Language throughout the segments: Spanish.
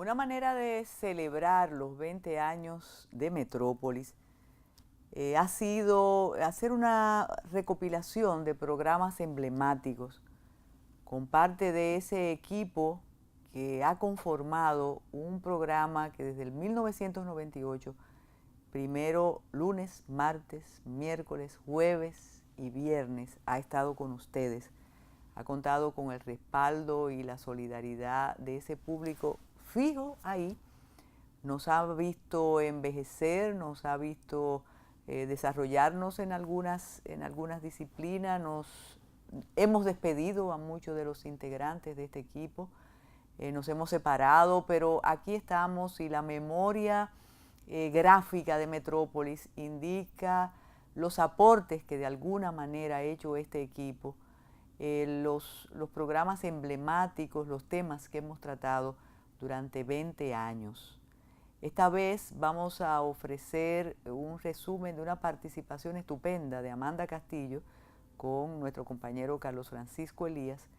Una manera de celebrar los 20 años de Metrópolis ha sido hacer una recopilación de programas emblemáticos con parte de ese equipo que ha conformado un programa que desde el 1998, primero lunes, martes, miércoles, jueves y viernes, ha estado con ustedes. Ha contado con el respaldo y la solidaridad de ese público fijo ahí. Nos ha visto envejecer, nos ha visto desarrollarnos en algunas disciplinas. Hemos despedido a muchos de los integrantes de este equipo. Nos hemos separado, pero aquí estamos y la memoria gráfica de Metrópolis indica los aportes que de alguna manera ha hecho este equipo. Los programas emblemáticos, los temas que hemos tratado durante 20 años. Esta vez vamos a ofrecer un resumen de una participación estupenda de Amanda Castillo con nuestro compañero Carlos Francisco Elías,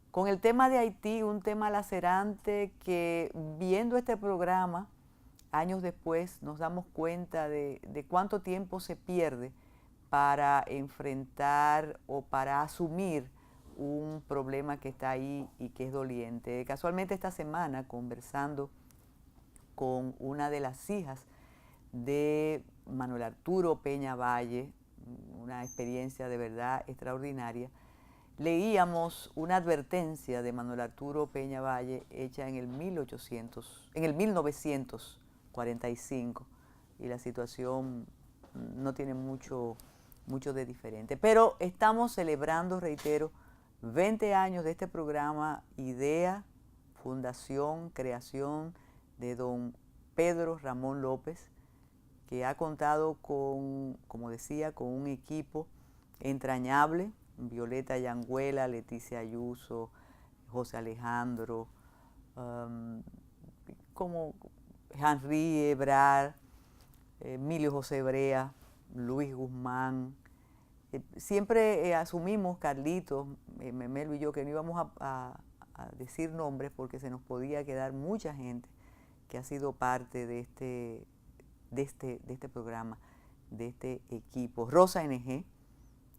con el tema de Haití, un tema lacerante que viendo este programa, años después nos damos cuenta de cuánto tiempo se pierde para enfrentar o para asumir un problema que está ahí y que es doliente. Casualmente esta semana, conversando con una de las hijas de Manuel Arturo Peña Valle, una experiencia de verdad extraordinaria, leíamos una advertencia de Manuel Arturo Peña Valle hecha en el 1945, y la situación no tiene mucho de diferente. Pero estamos celebrando, reitero, 20 años de este programa, idea, fundación, creación de don Pedro Ramón López, que ha contado con, como decía, con un equipo entrañable: Violeta Yanguela, Leticia Ayuso, José Alejandro, como Henry Ebrard, Emilio José Brea, Luis Guzmán. Siempre asumimos, Carlitos, Memelo y yo, que no íbamos a decir nombres porque se nos podía quedar mucha gente que ha sido parte de este programa, de este equipo. Rosa NG,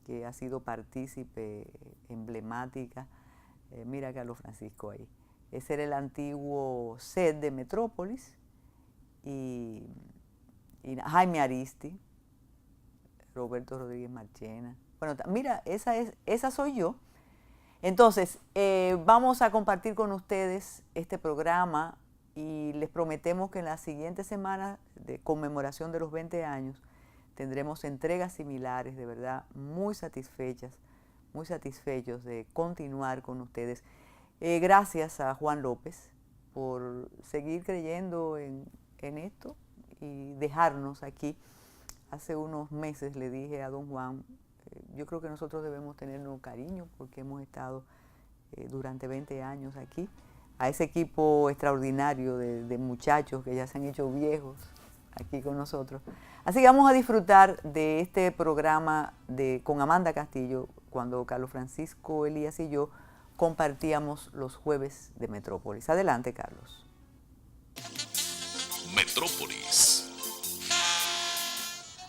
que ha sido partícipe emblemática. Mira a Carlos Francisco ahí. Ese era el antiguo set de Metrópolis. Y Jaime Aristi, Roberto Rodríguez Marchena. Bueno, mira, esa soy yo. Entonces, vamos a compartir con ustedes este programa y les prometemos que en las siguientes semanas de conmemoración de los 20 años tendremos entregas similares, de verdad, muy satisfechos de continuar con ustedes. Gracias a Juan López por seguir creyendo en esto y dejarnos aquí. Hace unos meses le dije a don Juan, yo creo que nosotros debemos tenernos cariño porque hemos estado durante 20 años aquí. A ese equipo extraordinario de muchachos que ya se han hecho viejos aquí con nosotros. Así que vamos a disfrutar de este programa con Amanda Castillo, cuando Carlos Francisco Elías y yo compartíamos los jueves de Metrópolis. Adelante, Carlos. Metrópolis.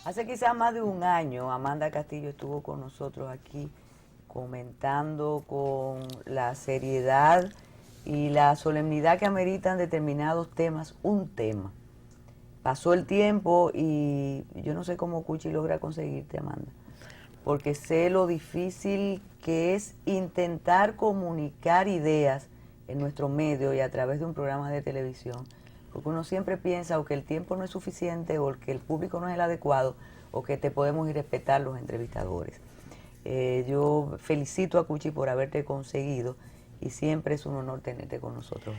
Hace quizás más de un año, Amanda Castillo estuvo con nosotros aquí comentando con la seriedad y la solemnidad que ameritan determinados temas, un tema. Pasó el tiempo y yo no sé cómo Cuchi logra conseguirte, Amanda, porque sé lo difícil que es intentar comunicar ideas en nuestro medio y a través de un programa de televisión, porque uno siempre piensa o que el tiempo no es suficiente o que el público no es el adecuado o que te podemos ir a respetar los entrevistadores. Yo felicito a Cuchi por haberte conseguido y siempre es un honor tenerte con nosotros.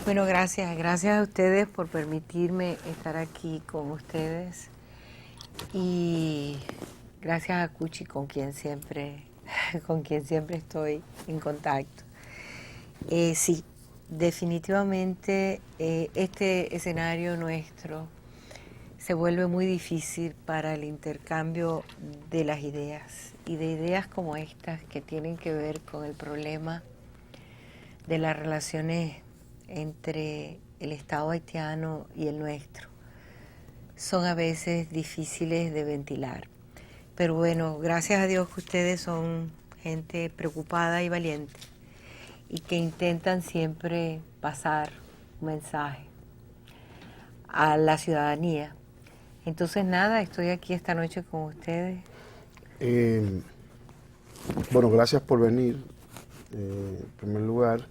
Bueno, gracias a ustedes por permitirme estar aquí con ustedes y gracias a Cuchi con quien siempre estoy en contacto. Sí, definitivamente este escenario nuestro se vuelve muy difícil para el intercambio de las ideas y de ideas como estas que tienen que ver con el problema de las relaciones entre el Estado haitiano y el nuestro son a veces difíciles de ventilar. Pero bueno, gracias a Dios que ustedes son gente preocupada y valiente y que intentan siempre pasar un mensaje a la ciudadanía. Entonces nada, estoy aquí esta noche con ustedes. Bueno, gracias por venir, en primer lugar.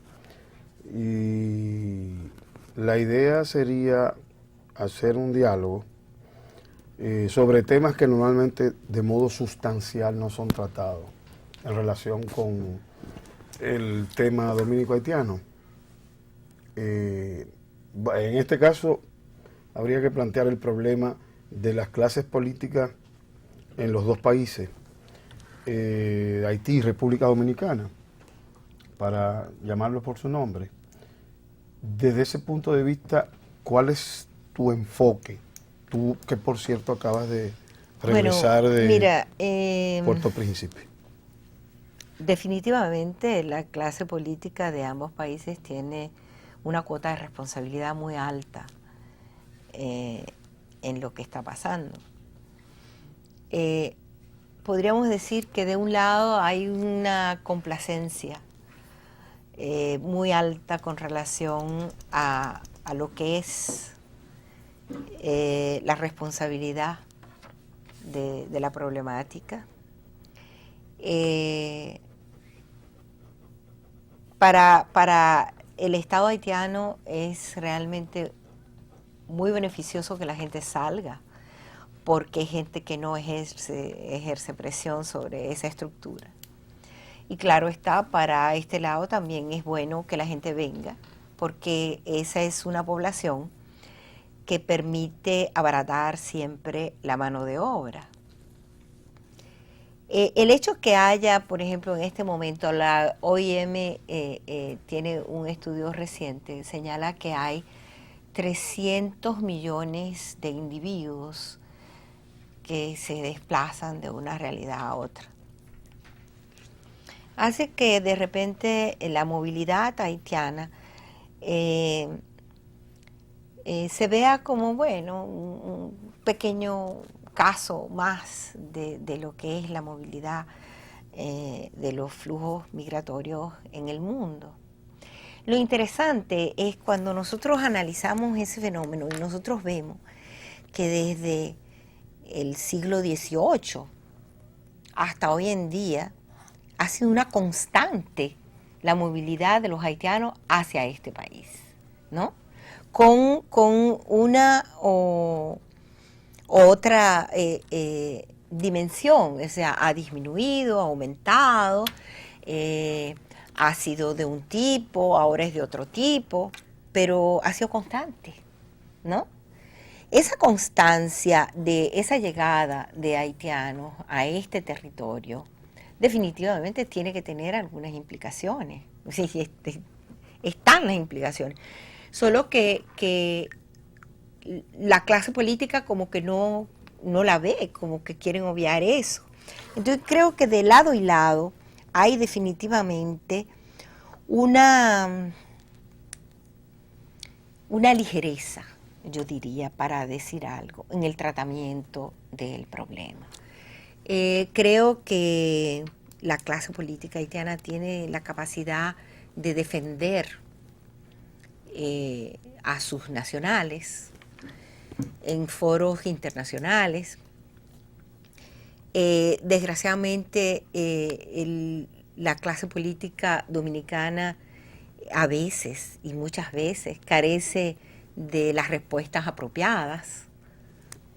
Y la idea sería hacer un diálogo sobre temas que normalmente de modo sustancial no son tratados en relación con el tema dominico-haitiano. En este caso, habría que plantear el problema de las clases políticas en los dos países, Haití y República Dominicana, para llamarlos por su nombre. Desde ese punto de vista, ¿cuál es tu enfoque? Tú, que por cierto acabas de regresar de Puerto Príncipe. Definitivamente la clase política de ambos países tiene una cuota de responsabilidad muy alta en lo que está pasando. Podríamos decir que de un lado hay una complacencia muy alta con relación a lo que es la responsabilidad de la problemática. Para el Estado haitiano es realmente muy beneficioso que la gente salga, porque hay gente que no ejerce presión sobre esa estructura. Y claro está, para este lado también es bueno que la gente venga, porque esa es una población que permite abaratar siempre la mano de obra. El hecho que haya, por ejemplo, en este momento, la OIM tiene un estudio reciente, señala que hay 300 millones de individuos que se desplazan de una realidad a otra. Hace que de repente la movilidad haitiana se vea como, bueno, un pequeño caso más de lo que es la movilidad de los flujos migratorios en el mundo. Lo interesante es cuando nosotros analizamos ese fenómeno y nosotros vemos que desde el siglo XVIII hasta hoy en día ha sido una constante la movilidad de los haitianos hacia este país, ¿no? Con una otra dimensión, o sea, ha disminuido, ha aumentado, ha sido de un tipo, ahora es de otro tipo, pero ha sido constante, ¿no? Esa constancia de esa llegada de haitianos a este territorio definitivamente tiene que tener algunas implicaciones. Sí, están las implicaciones. Solo que la clase política como que no la ve, como que quieren obviar eso. Entonces creo que de lado y lado hay definitivamente una ligereza, yo diría, para decir algo, en el tratamiento del problema. Creo que la clase política haitiana tiene la capacidad de defender a sus nacionales en foros internacionales. Desgraciadamente, la clase política dominicana a veces y muchas veces carece de las respuestas apropiadas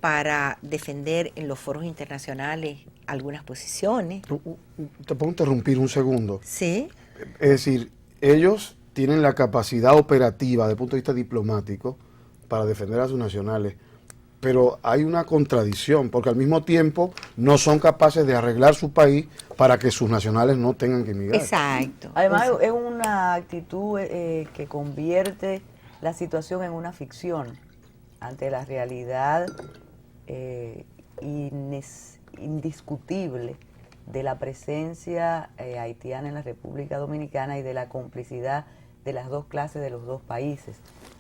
para defender en los foros internacionales algunas posiciones. Te puedo interrumpir un segundo. Sí. Es decir, ellos tienen la capacidad operativa desde el punto de vista diplomático para defender a sus nacionales, pero hay una contradicción, porque al mismo tiempo no son capaces de arreglar su país para que sus nacionales no tengan que emigrar. Exacto. Además, es una actitud que convierte la situación en una ficción ante la realidad indiscutible de la presencia haitiana en la República Dominicana y de la complicidad de las dos clases de los dos países.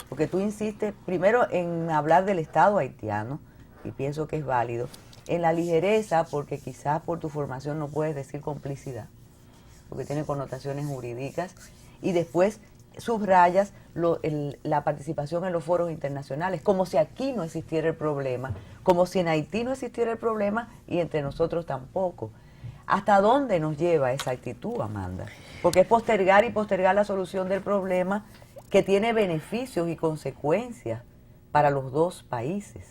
porque tú insistes primero en hablar del Estado haitiano, y pienso que es válido, en la ligereza, porque quizás por tu formación no puedes decir complicidad, porque tiene connotaciones jurídicas, y después subrayas la participación en los foros internacionales, como si aquí no existiera el problema, como si en Haití no existiera el problema y entre nosotros tampoco. ¿Hasta dónde nos lleva esa actitud, Amanda? Porque es postergar y postergar la solución del problema que tiene beneficios y consecuencias para los dos países.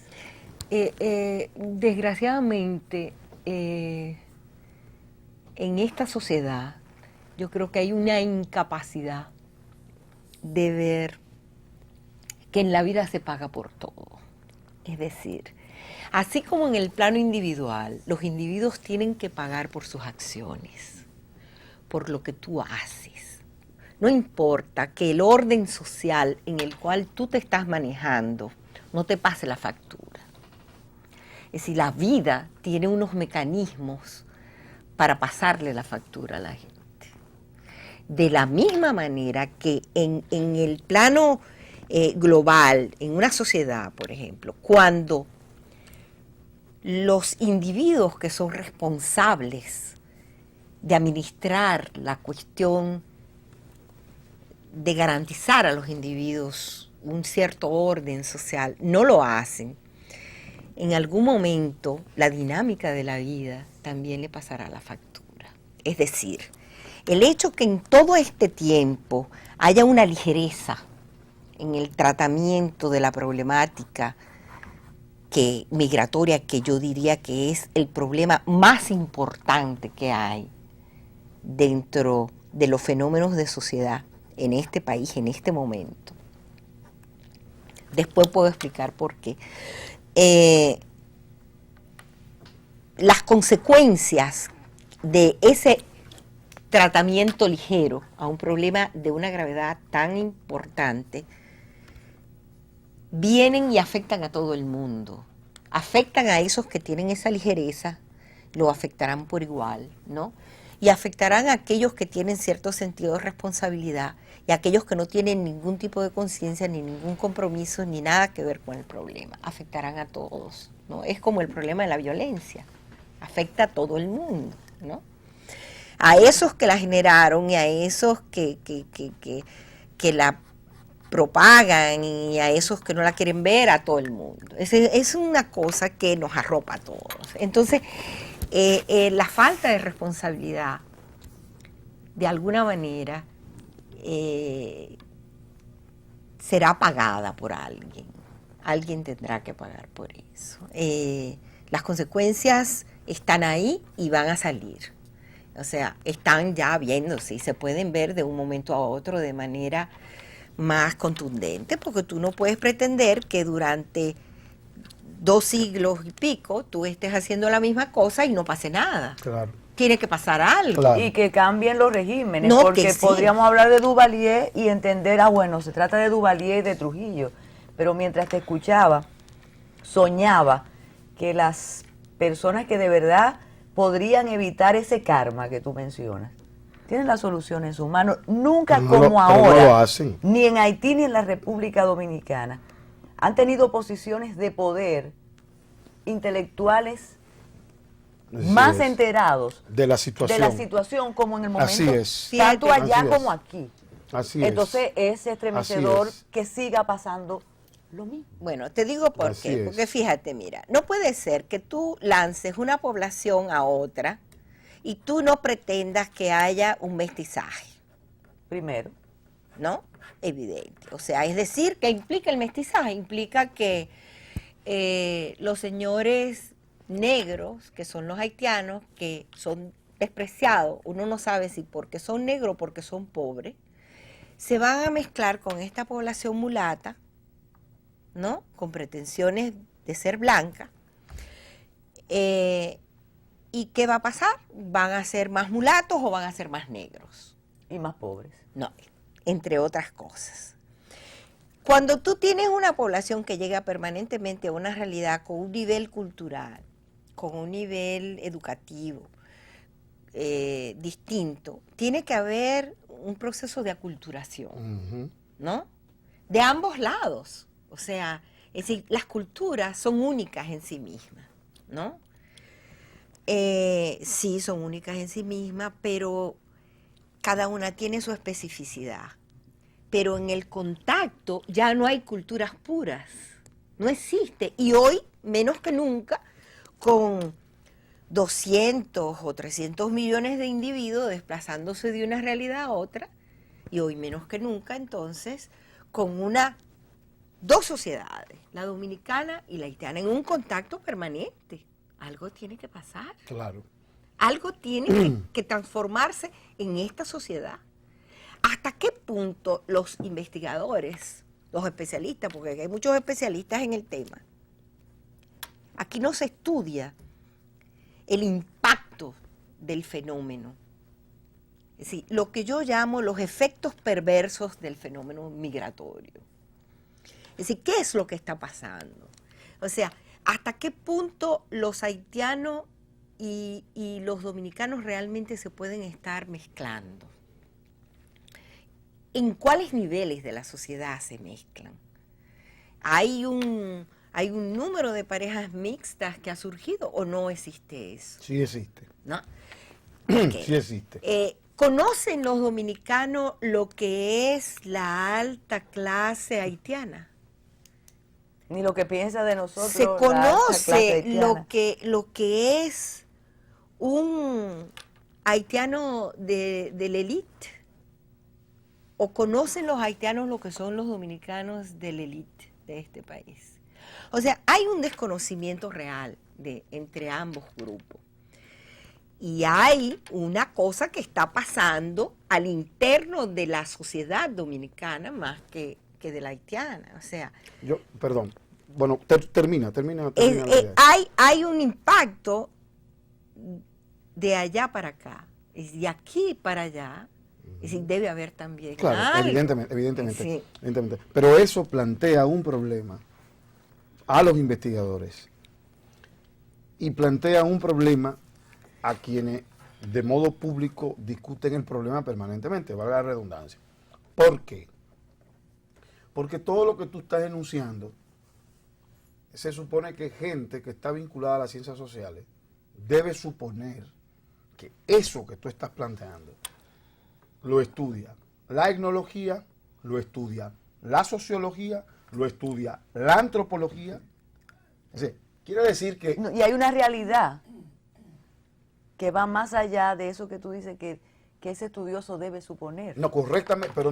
Desgraciadamente, en esta sociedad, yo creo que hay una incapacidad de ver que en la vida se paga por todo. Es decir, así como en el plano individual, los individuos tienen que pagar por sus acciones, por lo que tú haces. No importa que el orden social en el cual tú te estás manejando no te pase la factura. Es decir, la vida tiene unos mecanismos para pasarle la factura a la gente. De la misma manera que en el plano global, en una sociedad, por ejemplo, cuando los individuos que son responsables de administrar la cuestión de garantizar a los individuos un cierto orden social, no lo hacen, en algún momento la dinámica de la vida también le pasará la factura. Es decir, el hecho que en todo este tiempo haya una ligereza en el tratamiento de la problemática migratoria, que yo diría que es el problema más importante que hay dentro de los fenómenos de sociedad en este país, en este momento. Después puedo explicar por qué. Las consecuencias de ese tratamiento ligero a un problema de una gravedad tan importante vienen y afectan a todo el mundo. Afectan a esos que tienen esa ligereza, lo afectarán por igual, ¿no? Y afectarán a aquellos que tienen cierto sentido de responsabilidad y a aquellos que no tienen ningún tipo de conciencia, ni ningún compromiso, ni nada que ver con el problema. Afectarán a todos, ¿no? Es como el problema de la violencia, afecta a todo el mundo, ¿no? A esos que la generaron y a esos que la propagan y a esos que no la quieren ver, a todo el mundo. Es una cosa que nos arropa a todos. Entonces, la falta de responsabilidad, de alguna manera, será pagada por alguien. Alguien tendrá que pagar por eso. Las consecuencias están ahí y van a salir. O sea, están ya viéndose y se pueden ver de un momento a otro de manera más contundente, porque tú no puedes pretender que durante 2 siglos y pico tú estés haciendo la misma cosa y no pase nada. Claro. Tiene que pasar algo. Claro. Y que cambien los regímenes, No, porque que sí. podríamos hablar de Duvalier y entender, bueno, se trata de Duvalier y de Trujillo, pero mientras te escuchaba, soñaba que las personas que de verdad podrían evitar ese karma que tú mencionas, tienen la solución en sus manos, nunca No como lo- ahora, pero no lo hacen. ni en Haití ni en la República Dominicana, han tenido posiciones de poder intelectuales Así más es. enterados De la situación. de la situación como en el momento, Así es. tanto allá Así es. como aquí. Así es. Entonces es estremecedor Así es. que siga pasando lo mismo. Bueno, te digo por Así qué. es. Porque fíjate, mira, no puede ser que tú lances una población a otra y tú no pretendas que haya un mestizaje, Primero, ¿no? Evidente. O sea, es decir, ¿qué implica el mestizaje? Implica que los señores negros, que son los haitianos, que son despreciados, uno no sabe si porque son negros o porque son pobres, se van a mezclar con esta población mulata, ¿no? Con pretensiones de ser blanca. ¿Y qué va a pasar? ¿Van a ser más mulatos o van a ser más negros? y más pobres. No, entre otras cosas. Cuando tú tienes una población que llega permanentemente a una realidad con un nivel cultural, con un nivel educativo distinto, tiene que haber un proceso de aculturación, Ujú. ¿no? de ambos lados. O sea, es decir, las culturas son únicas en sí mismas, ¿no? Sí, son únicas en sí mismas, pero cada una tiene su especificidad. Pero en el contacto ya no hay culturas puras, no existe. Y hoy, menos que nunca, con 200 o 300 millones de individuos desplazándose de una realidad a otra, y hoy menos que nunca, entonces, con dos sociedades, la dominicana y la haitiana, en un contacto permanente. Algo tiene que pasar. Claro. Algo tiene que transformarse en esta sociedad. ¿Hasta qué punto los investigadores, los especialistas, porque hay muchos especialistas en el tema, aquí no se estudia el impacto del fenómeno? Es decir, lo que yo llamo los efectos perversos del fenómeno migratorio. Es decir, ¿qué es lo que está pasando? O sea, ¿hasta qué punto los haitianos y los dominicanos realmente se pueden estar mezclando? ¿En cuáles niveles de la sociedad se mezclan? ¿Hay un número de parejas mixtas que ha surgido o no existe eso? Sí existe. ¿No? Okay. Sí existe. ¿Conocen los dominicanos lo que es la alta clase haitiana? Ni lo que piensa de nosotros. Se la clase conoce haitiana. lo que es un haitiano de la élite. ¿O conocen los haitianos lo que son los dominicanos de la élite de este país? O sea, hay un desconocimiento real entre ambos grupos. Y hay una cosa que está pasando al interno de la sociedad dominicana más que de la haitiana. O sea, Perdón. Bueno, termina la idea. hay un impacto de allá para acá, y de aquí para allá. Es decir, debe haber también Claro, algo. evidentemente, Sí. evidentemente. Pero eso plantea un problema a los investigadores y plantea un problema a quienes de modo público discuten el problema permanentemente, valga la redundancia. ¿Por qué? Porque todo lo que tú estás enunciando se supone que gente que está vinculada a las ciencias sociales debe suponer que eso que tú estás planteando lo estudia la etnología, lo estudia la sociología, lo estudia la antropología. Es decir, quiere decir que... Y hay una realidad que va más allá de eso que tú dices que ese estudioso debe suponer. No, correctamente, pero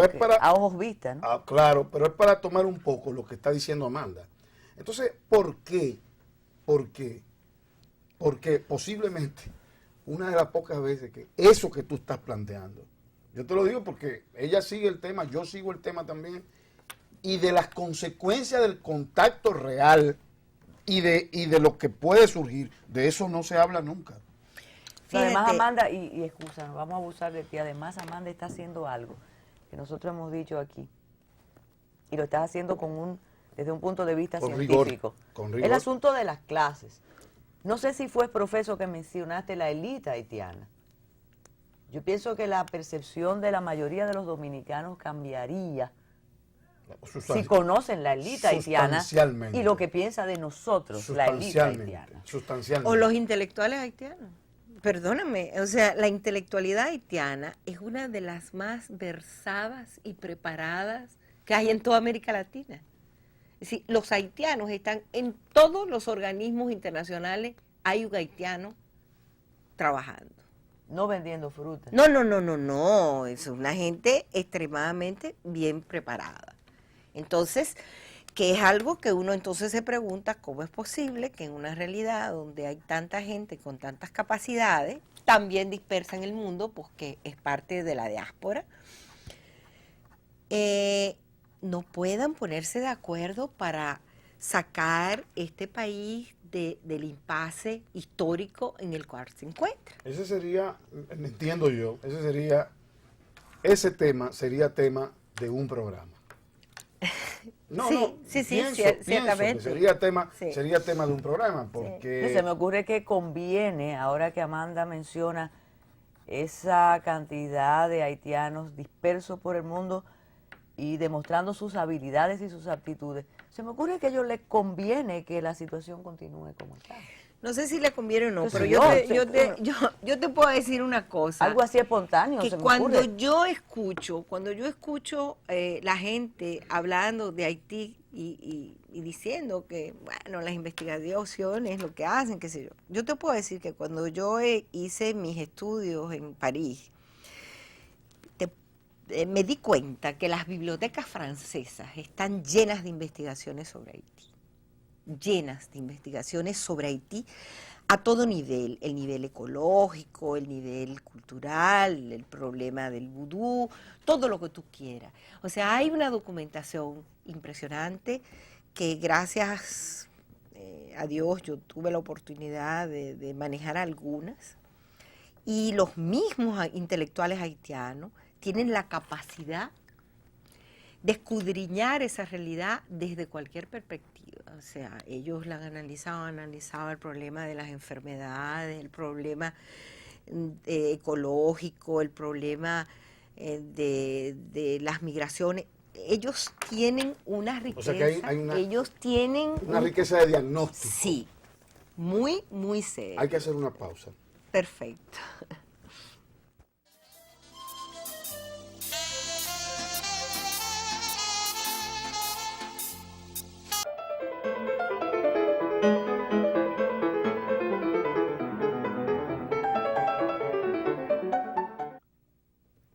es para... A ojos vistas, ¿no? Claro, pero es para tomar un poco lo que está diciendo Amanda. Entonces, ¿por qué? Porque posiblemente una de las pocas veces que eso que tú estás planteando, yo te lo digo porque ella sigue el tema, yo sigo el tema también, y de las consecuencias del contacto real y de lo que puede surgir, de eso no se habla nunca. Además, Amanda, y excusa, no vamos a abusar de ti, además Amanda está haciendo algo que nosotros hemos dicho aquí, y lo estás haciendo desde un punto de vista Con científico. con rigor. El asunto de las clases. No sé si fue, profesor, que mencionaste la élite haitiana. Yo pienso que la percepción de la mayoría de los dominicanos cambiaría si conocen la élite haitiana y lo que piensa de nosotros la élite haitiana. Sustancialmente. O los intelectuales haitianos. Perdóname, o sea, la intelectualidad haitiana es una de las más versadas y preparadas que hay en toda América Latina. Es decir, los haitianos están en todos los organismos internacionales, hay un haitiano trabajando. No vendiendo frutas. No, es una gente extremadamente bien preparada. Entonces, que es algo que uno entonces se pregunta cómo es posible que en una realidad donde hay tanta gente con tantas capacidades, también dispersa en el mundo, pues que es parte de la diáspora, no puedan ponerse de acuerdo para sacar este país del impasse histórico en el cual se encuentra. Ese sería, entiendo yo, ese tema sería tema de un programa. Sí, pienso ciertamente. que sería tema de un programa, porque... Se me ocurre que conviene, ahora que Amanda menciona esa cantidad de haitianos dispersos por el mundo, y demostrando sus habilidades y sus aptitudes, se me ocurre que a ellos les conviene que la situación continúe como está. No sé si le conviene o no, Pues pero sí, yo te puedo decir una cosa. Algo así espontáneo, Que se me cuando ocurre. yo escucho la gente hablando de Haití y diciendo que, bueno, las investigaciones, lo que hacen, qué sé yo te puedo decir que cuando yo hice mis estudios en París, me di cuenta que las bibliotecas francesas están llenas de investigaciones sobre Haití. Llenas de investigaciones sobre Haití a todo nivel, el nivel ecológico, el nivel cultural, el problema del vudú, todo lo que tú quieras. O sea, hay una documentación impresionante que gracias a Dios yo tuve la oportunidad de manejar algunas, y los mismos intelectuales haitianos tienen la capacidad de escudriñar esa realidad desde cualquier perspectiva. O sea, ellos la han analizado el problema de las enfermedades, el problema ecológico, el problema de las migraciones. Ellos tienen una riqueza, O sea que hay ellos tienen una riqueza de diagnóstico. Sí, muy, muy seria. Hay que hacer una pausa. Perfecto.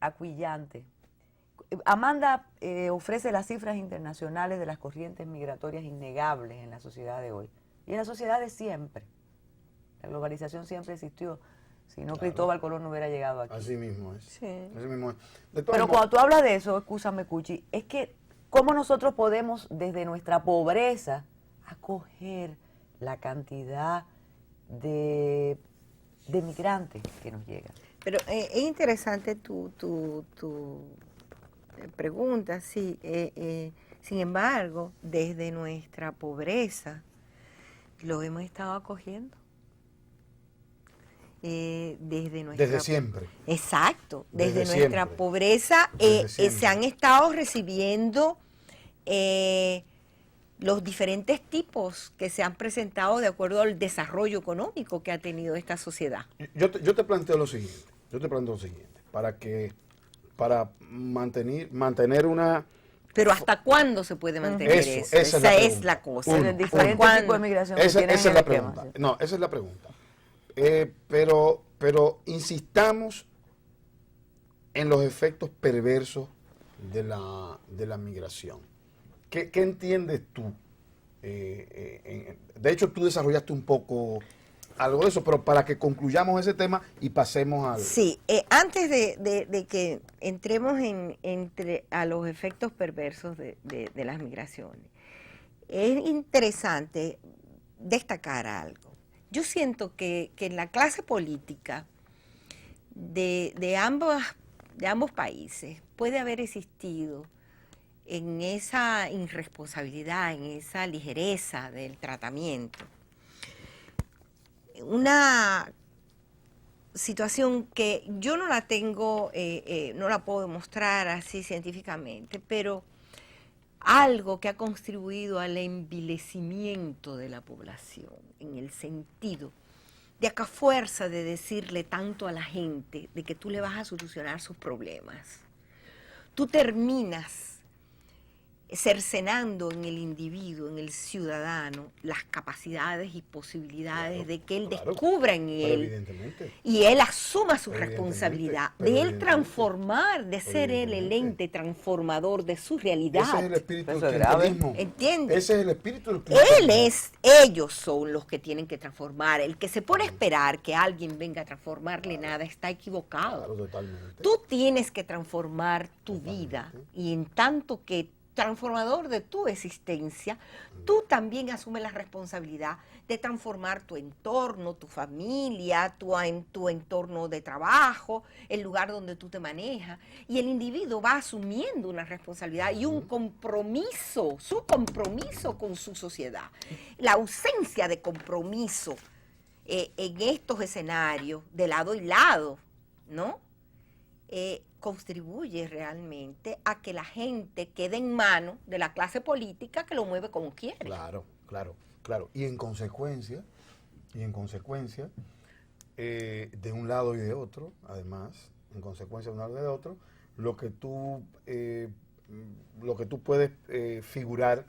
Acuillante. Amanda ofrece las cifras internacionales de las corrientes migratorias innegables en la sociedad de hoy y en la sociedad de siempre. La globalización siempre existió. Si no, claro, Cristóbal Colón no hubiera llegado aquí. Así mismo es. Sí. Así mismo es. Pero cuando tú hablas de eso, escúchame, Cuchi, es que cómo nosotros podemos desde nuestra pobreza acoger la cantidad de migrantes que nos llegan. Pero es interesante tu pregunta, sí. Sin embargo, desde nuestra pobreza, lo hemos estado acogiendo. Desde siempre. Exacto, desde nuestra siempre. Pobreza se han estado recibiendo los diferentes tipos que se han presentado de acuerdo al desarrollo económico que ha tenido esta sociedad. Yo te planteo lo siguiente, para mantener una... Pero ¿hasta cuándo se puede mantener eso? Esa es la cosa. El diferente tipo de migración que tienen esa en es la el esquema, pregunta. ¿sí? No, esa es la pregunta. Pero insistamos en los efectos perversos de la migración. ¿Qué entiendes tú? De hecho, tú desarrollaste un poco algo de eso, pero para que concluyamos ese tema y pasemos al... Sí, antes de que entremos a los efectos perversos de las migraciones, es interesante destacar algo. Yo siento que en la clase política de ambos países puede haber existido en esa irresponsabilidad, en esa ligereza del tratamiento, una situación que yo no la tengo, no la puedo demostrar así científicamente, pero algo que ha contribuido al envilecimiento de la población, en el sentido de acá fuerza de decirle tanto a la gente de que tú le vas a solucionar sus problemas. Tú terminas cercenando en el individuo, en el ciudadano, las capacidades y posibilidades de que él descubra en él y él asuma su responsabilidad, de él transformar, de ser él el ente transformador de su realidad. Ese es el espíritu del clientelismo. ¿Entiendes? Ese es el espíritu del clientelismo. Ellos son los que tienen que transformar. El que se pone a esperar que alguien venga a transformarle nada está equivocado. Claro, totalmente. Tú tienes que transformar tu vida y en tanto que transformador de tu existencia, tú también asumes la responsabilidad de transformar tu entorno, tu familia, tu entorno de trabajo, el lugar donde tú te manejas. Y el individuo va asumiendo una responsabilidad y un compromiso, su compromiso con su sociedad. La ausencia de compromiso en estos escenarios, de lado y lado, ¿no? contribuye realmente a que la gente quede en manos de la clase política que lo mueve como quiere. Claro, claro, claro. Y en consecuencia, de un lado y de otro, además, en consecuencia de un lado y de otro, lo que tú puedes figurar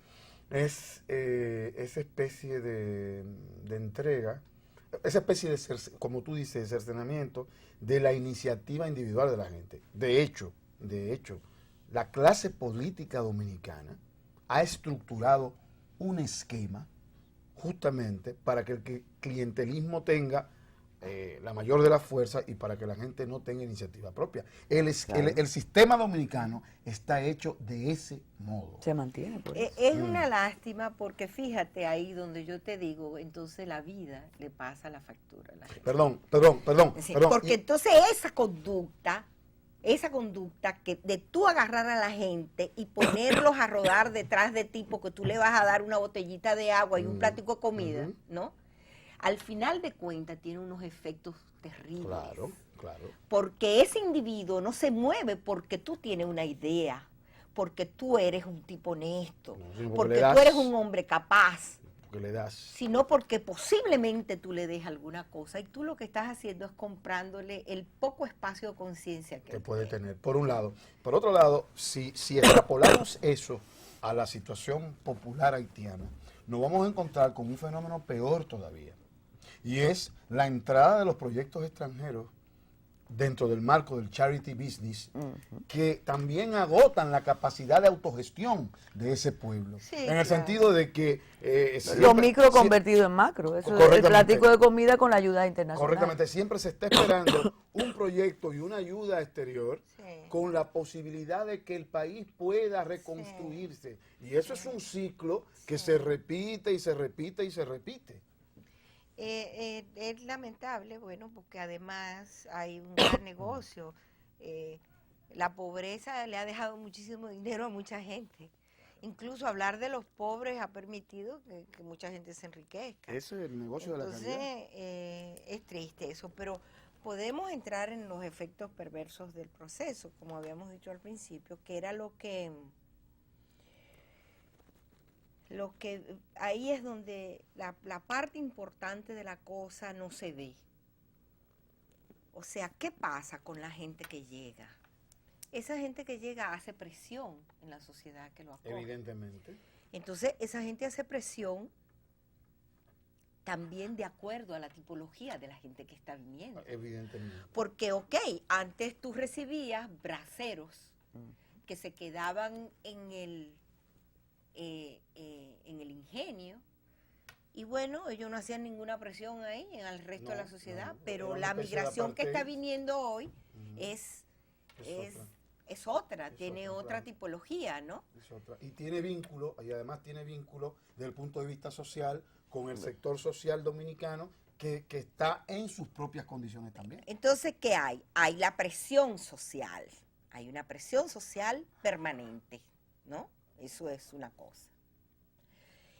es esa especie de entrega, esa especie de, como tú dices, de cercenamiento de la iniciativa individual de la gente. De hecho, la clase política dominicana ha estructurado un esquema justamente para que el clientelismo tenga la mayor de las fuerzas y para que la gente no tenga iniciativa propia. El sistema dominicano está hecho de ese modo. Se mantiene por eso. Es una lástima porque fíjate ahí donde yo te digo, entonces la vida le pasa la factura a la gente. Perdón. Porque entonces esa conducta que de tú agarrar a la gente y ponerlos a rodar detrás de ti porque tú le vas a dar una botellita de agua y un platico de comida, ¿no? Al final de cuentas tiene unos efectos terribles. Claro. Porque ese individuo no se mueve porque tú tienes una idea, porque tú eres un tipo honesto, porque tú eres un hombre capaz, porque le das, sino porque posiblemente tú le des alguna cosa y tú lo que estás haciendo es comprándole el poco espacio de conciencia que puede tener, por un lado. Por otro lado, si extrapolamos eso a la situación popular haitiana, nos vamos a encontrar con un fenómeno peor todavía. Y es la entrada de los proyectos extranjeros dentro del marco del charity business, que también agotan la capacidad de autogestión de ese pueblo. Sí, en el sentido de que... lo micro convertido en macro, eso es el platico de comida con la ayuda internacional. Correctamente, siempre se está esperando un proyecto y una ayuda exterior con la posibilidad de que el país pueda reconstruirse. Y eso es un ciclo que se repite y se repite y se repite. Es lamentable, bueno, porque además hay un gran negocio. La pobreza le ha dejado muchísimo dinero a mucha gente. Incluso hablar de los pobres ha permitido que mucha gente se enriquezca. Ese es el negocio de la calidad. Entonces, es triste eso, pero podemos entrar en los efectos perversos del proceso, como habíamos dicho al principio, que era lo que ahí es donde la parte importante de la cosa no se ve. O sea, ¿qué pasa con la gente que llega? Esa gente que llega hace presión en la sociedad que lo acoge. Evidentemente. Entonces, esa gente hace presión también de acuerdo a la tipología de la gente que está viniendo. Evidentemente. Porque, antes tú recibías braceros que se quedaban en el ingenio, y bueno, ellos no hacían ninguna presión ahí en el resto de la sociedad, pero la migración que está viniendo hoy es otra, tiene otra tipología, ¿no? Es otra. Y tiene vínculo, y además tiene vínculo desde el punto de vista social con el sector social dominicano que está en sus propias condiciones también. Entonces, ¿qué hay? Hay la presión social, hay una presión social permanente, ¿no? Eso es una cosa.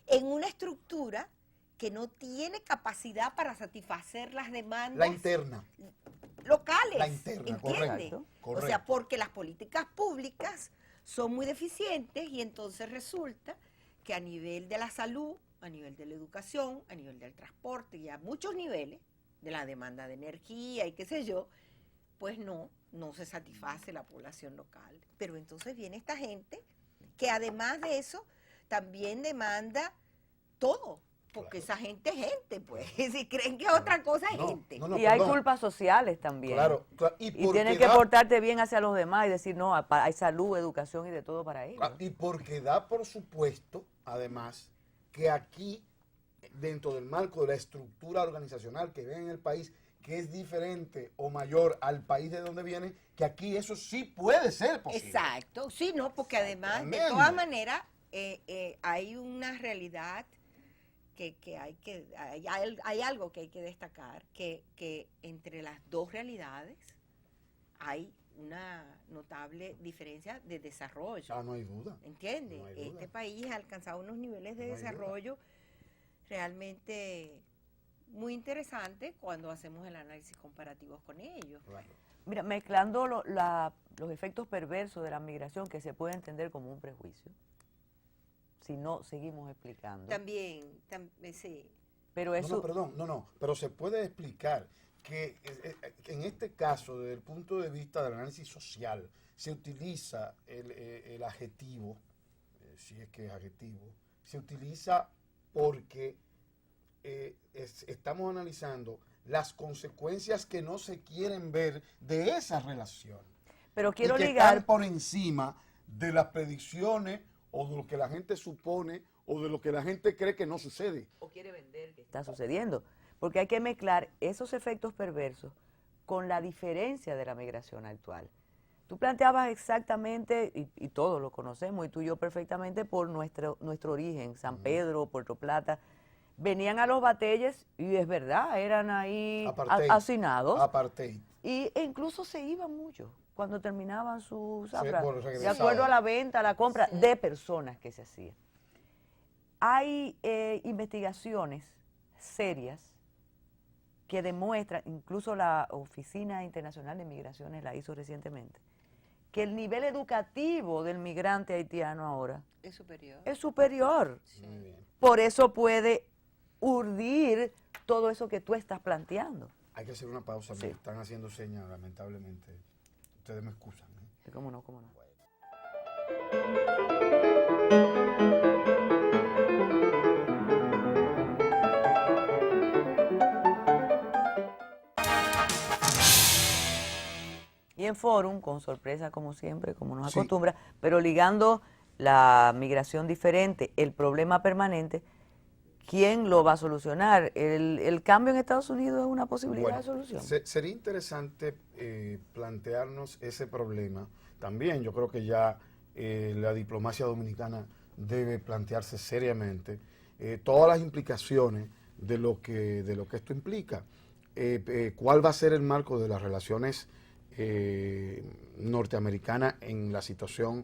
En una estructura que no tiene capacidad para satisfacer las demandas la interna locales. La interna, ¿entiendes? correcto. O sea, porque las políticas públicas son muy deficientes y entonces resulta que a nivel de la salud, a nivel de la educación, a nivel del transporte y a muchos niveles de la demanda de energía y qué sé yo, pues no se satisface la población local. Pero entonces viene esta gente que además de eso también demanda todo, porque esa gente es gente, pues. Si creen que otra cosa es gente. Y hay culpas sociales también. Claro. Y tienes que portarte bien hacia los demás y decir, no, hay salud, educación y de todo para ellos. Y porque da por supuesto, además, que aquí, dentro del marco de la estructura organizacional que ven en el país, que es diferente o mayor al país de donde viene, que aquí eso sí puede ser posible. Exacto, sí, no, porque además, de todas maneras, hay una realidad que hay algo que hay que destacar, que entre las dos realidades hay una notable diferencia de desarrollo. No hay duda. ¿Entiendes? No hay duda. Este país ha alcanzado unos niveles de desarrollo realmente muy interesante cuando hacemos el análisis comparativo con ellos. Mira, mezclando los efectos perversos de la migración, que se puede entender como un prejuicio, si no seguimos explicando. También, sí. Pero eso... pero se puede explicar que en este caso, desde el punto de vista del análisis social, se utiliza el adjetivo, si es que es adjetivo, se utiliza porque estamos analizando las consecuencias que no se quieren ver de esa relación. Pero quiero y que ligar están por encima de las predicciones o de lo que la gente supone o de lo que la gente cree que no sucede. O quiere vender que está sucediendo. Porque hay que mezclar esos efectos perversos con la diferencia de la migración actual. Tú planteabas exactamente, y todos lo conocemos, y tú y yo perfectamente, por nuestro origen, San Pedro, Puerto Plata. Venían a los bateyes, y es verdad, eran ahí hacinados. Apartheid. E incluso se iban mucho cuando terminaban sus Sí, bueno, de acuerdo a la venta, a la compra Sí. de personas que se hacían. Hay investigaciones serias que demuestran, incluso la Oficina Internacional de Migraciones la hizo recientemente, que el nivel educativo del migrante haitiano ahora Es superior. es superior. Sí. Muy bien. Por eso puede urdir todo eso que tú estás planteando. Hay que hacer una pausa, Sí. me están haciendo señas, lamentablemente. Ustedes me excusan. ¿Cómo no? ¿Cómo no? Y en Forum, con sorpresa como siempre, como nos Sí. acostumbra, pero ligando la migración diferente, el problema permanente, ¿quién lo va a solucionar? ¿El cambio en Estados Unidos es una posibilidad de solución? Sería interesante plantearnos ese problema. También yo creo que ya la diplomacia dominicana debe plantearse seriamente todas las implicaciones de lo que esto implica. ¿Cuál va a ser el marco de las relaciones norteamericanas en la situación,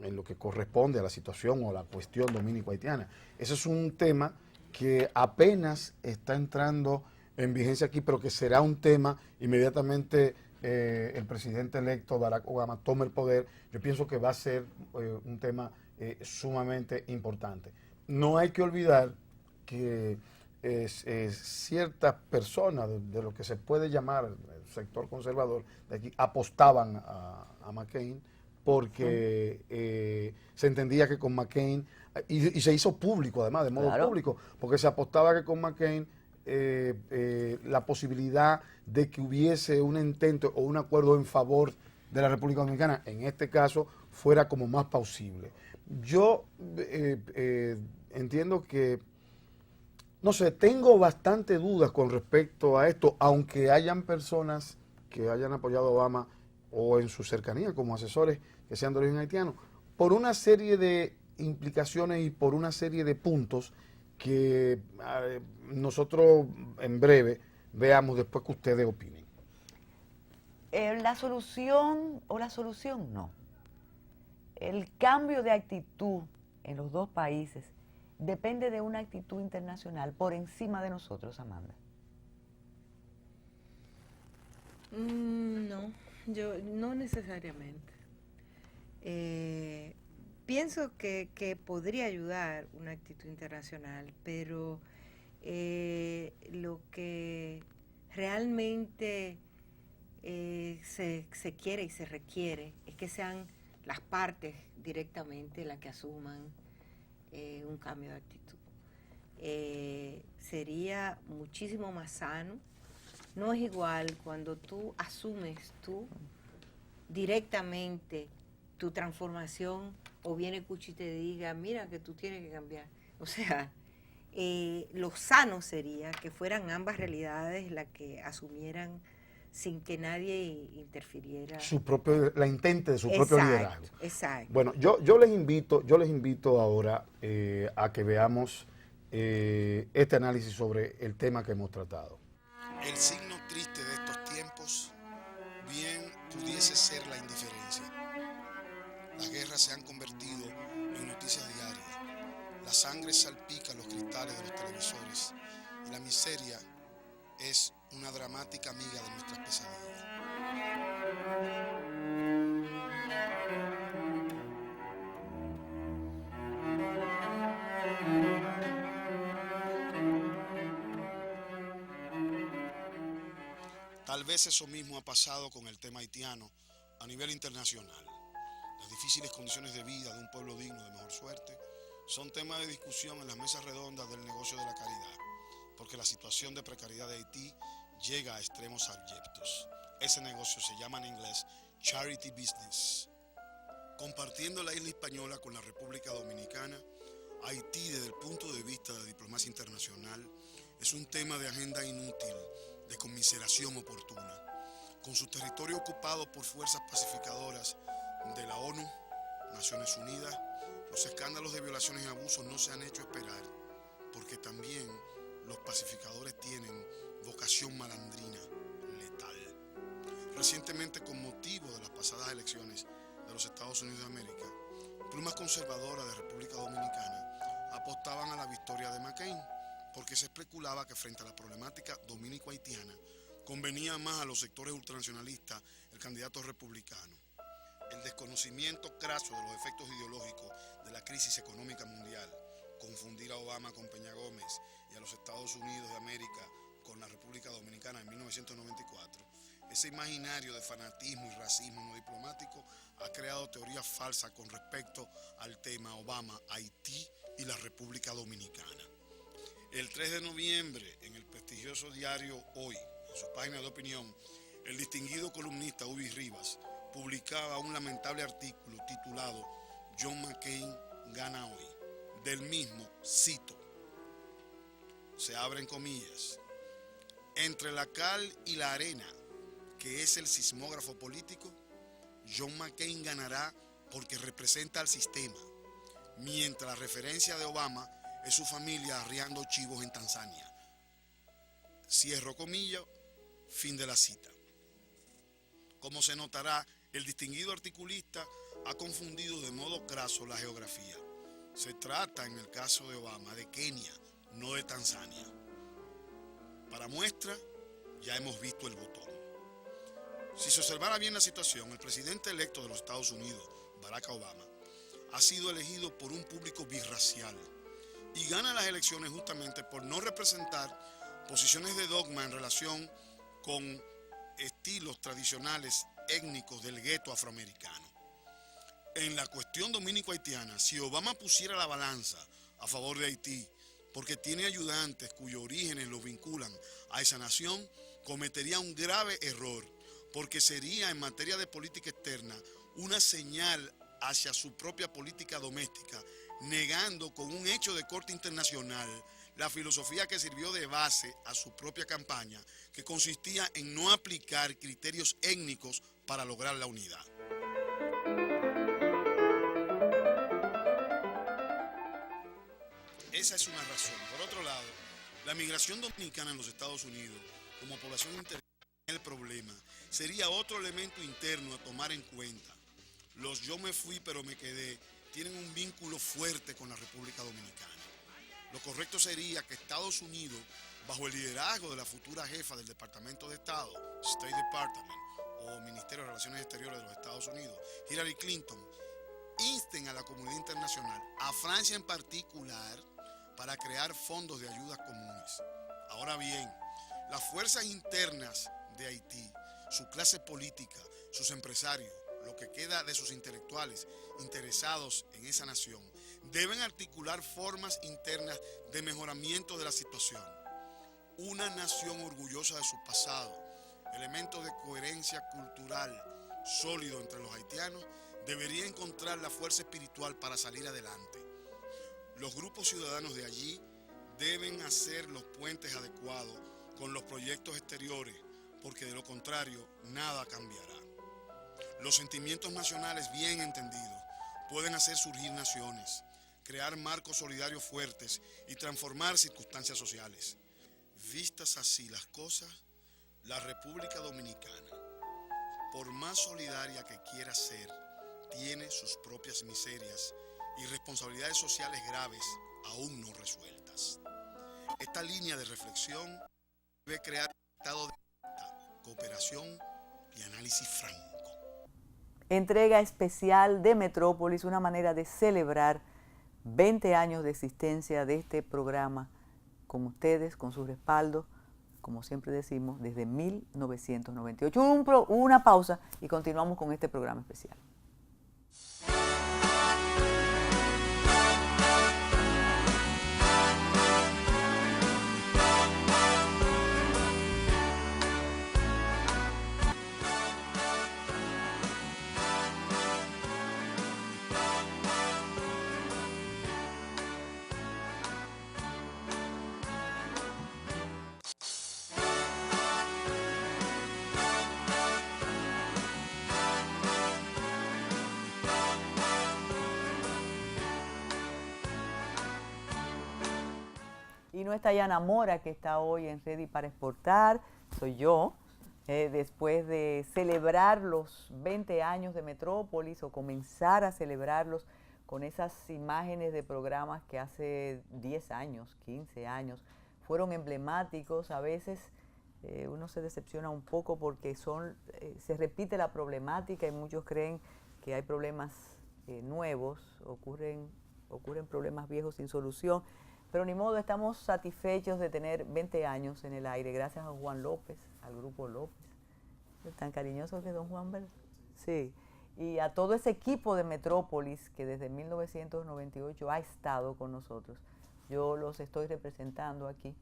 en lo que corresponde a la situación o a la cuestión dominico-haitiana? Ese es un tema que apenas está entrando en vigencia aquí, pero que será un tema inmediatamente el presidente electo Barack Obama tome el poder. Yo pienso que va a ser un tema sumamente importante. No hay que olvidar que ciertas personas de lo que se puede llamar el sector conservador de aquí apostaban a McCain porque se entendía que con McCain, y se hizo público además, de modo Claro. público, porque se apostaba que con McCain la posibilidad de que hubiese un intento o un acuerdo en favor de la República Dominicana, en este caso, fuera como más plausible. Yo entiendo que, no sé, tengo bastante dudas con respecto a esto, aunque hayan personas que hayan apoyado a Obama o en su cercanía como asesores que sean de origen haitiano, por una serie de implicaciones y por una serie de puntos que nosotros en breve veamos después que ustedes opinen. La solución no. El cambio de actitud en los dos países depende de una actitud internacional por encima de nosotros, Amanda. No, yo no necesariamente. Pienso que podría ayudar una actitud internacional, pero lo que realmente se quiere y se requiere es que sean las partes directamente las que asuman un cambio de actitud. Sería muchísimo más sano. No es igual cuando tú asumes directamente tu transformación o viene Cuchi y te diga, mira que tú tienes que cambiar. O sea, lo sano sería que fueran ambas realidades las que asumieran sin que nadie interfiriera. La intente de su propio liderazgo. Exacto. Bueno, yo les invito ahora a que veamos este análisis sobre el tema que hemos tratado. El signo triste de estos tiempos bien pudiese ser la indiferencia. Las guerras se han convertido en noticias diarias. La sangre salpica los cristales de los televisores y la miseria es una dramática amiga de nuestras pesadillas. Tal vez eso mismo ha pasado con el tema haitiano a nivel internacional. Las difíciles condiciones de vida de un pueblo digno de mejor suerte son tema de discusión en las mesas redondas del negocio de la caridad, porque la situación de precariedad de Haití llega a extremos abyectos. Ese negocio se llama en inglés charity business. Compartiendo la isla española con la República Dominicana, Haití desde el punto de vista de diplomacia internacional es un tema de agenda inútil, de conmiseración oportuna. Con su territorio ocupado por fuerzas pacificadoras de la ONU, Naciones Unidas, los escándalos de violaciones y abusos no se han hecho esperar, porque también los pacificadores tienen vocación malandrina, letal. Recientemente, con motivo de las pasadas elecciones de los Estados Unidos de América, plumas conservadoras de República Dominicana apostaban a la victoria de McCain, porque se especulaba que frente a la problemática dominico-haitiana convenía más a los sectores ultranacionalistas el candidato republicano. El desconocimiento craso de los efectos ideológicos de la crisis económica mundial, confundir a Obama con Peña Gómez y a los Estados Unidos de América con la República Dominicana en 1994, ese imaginario de fanatismo y racismo no diplomático ha creado teorías falsas con respecto al tema Obama, Haití y la República Dominicana. El 3 de noviembre, en el prestigioso diario Hoy, en su página de opinión, el distinguido columnista Ubi Rivas publicaba un lamentable artículo titulado John McCain gana hoy. Del mismo cito, se abren comillas, entre la cal y la arena, que es el sismógrafo político, John McCain ganará porque representa al sistema, mientras la referencia de Obama es su familia arriando chivos en Tanzania. Cierro comillas, fin de la cita. Como se notará, el distinguido articulista ha confundido de modo craso la geografía. Se trata, en el caso de Obama, de Kenia, no de Tanzania. Para muestra, ya hemos visto el botón. Si se observara bien la situación, el presidente electo de los Estados Unidos, Barack Obama, ha sido elegido por un público birracial y gana las elecciones justamente por no representar posiciones de dogma en relación con estilos tradicionales étnicos del gueto afroamericano. En la cuestión dominico-haitiana, si Obama pusiera la balanza a favor de Haití, porque tiene ayudantes cuyos orígenes lo vinculan a esa nación, cometería un grave error, porque sería en materia de política externa una señal hacia su propia política doméstica, negando con un hecho de corte internacional la filosofía que sirvió de base a su propia campaña, que consistía en no aplicar criterios étnicos para lograr la unidad. Esa es una razón. Por otro lado, la migración dominicana en los Estados Unidos, como población interna el problema, sería otro elemento interno a tomar en cuenta. Los yo me fui pero me quedé tienen un vínculo fuerte con la República Dominicana. Lo correcto sería que Estados Unidos, bajo el liderazgo de la futura jefa del Departamento de Estado, State Department, o Ministerio de Relaciones Exteriores de los Estados Unidos, Hillary Clinton, insten a la comunidad internacional, a Francia en particular, para crear fondos de ayudas comunes. Ahora bien, las fuerzas internas de Haití, su clase política, sus empresarios, lo que queda de sus intelectuales interesados en esa nación, deben articular formas internas de mejoramiento de la situación. Una nación orgullosa de su pasado, elementos de coherencia cultural sólido entre los haitianos, debería encontrar la fuerza espiritual para salir adelante. Los grupos ciudadanos de allí deben hacer los puentes adecuados con los proyectos exteriores, porque de lo contrario, nada cambiará. Los sentimientos nacionales bien entendidos pueden hacer surgir naciones, crear marcos solidarios fuertes y transformar circunstancias sociales. Vistas así las cosas, la República Dominicana, por más solidaria que quiera ser, tiene sus propias miserias y responsabilidades sociales graves aún no resueltas. Esta línea de reflexión debe crear un estado de cooperación y análisis franco. Entrega especial de Metrópolis, una manera de celebrar 20 años de existencia de este programa con ustedes, con su respaldo, como siempre decimos, desde 1998. Una pausa y continuamos con este programa especial. Y no está Yana Mora, que está hoy en Ready para Exportar, soy yo. Después de celebrar los 20 años de Metrópolis o comenzar a celebrarlos con esas imágenes de programas que hace 10 años, 15 años, fueron emblemáticos. A veces uno se decepciona un poco porque se repite la problemática y muchos creen que hay problemas nuevos, ocurren problemas viejos sin solución. Pero ni modo, estamos satisfechos de tener 20 años en el aire, gracias a Juan López, al Grupo López. Tan cariñoso que don Juan, ¿verdad? Sí. Y a todo ese equipo de Metrópolis que desde 1998 ha estado con nosotros. Yo los estoy representando aquí,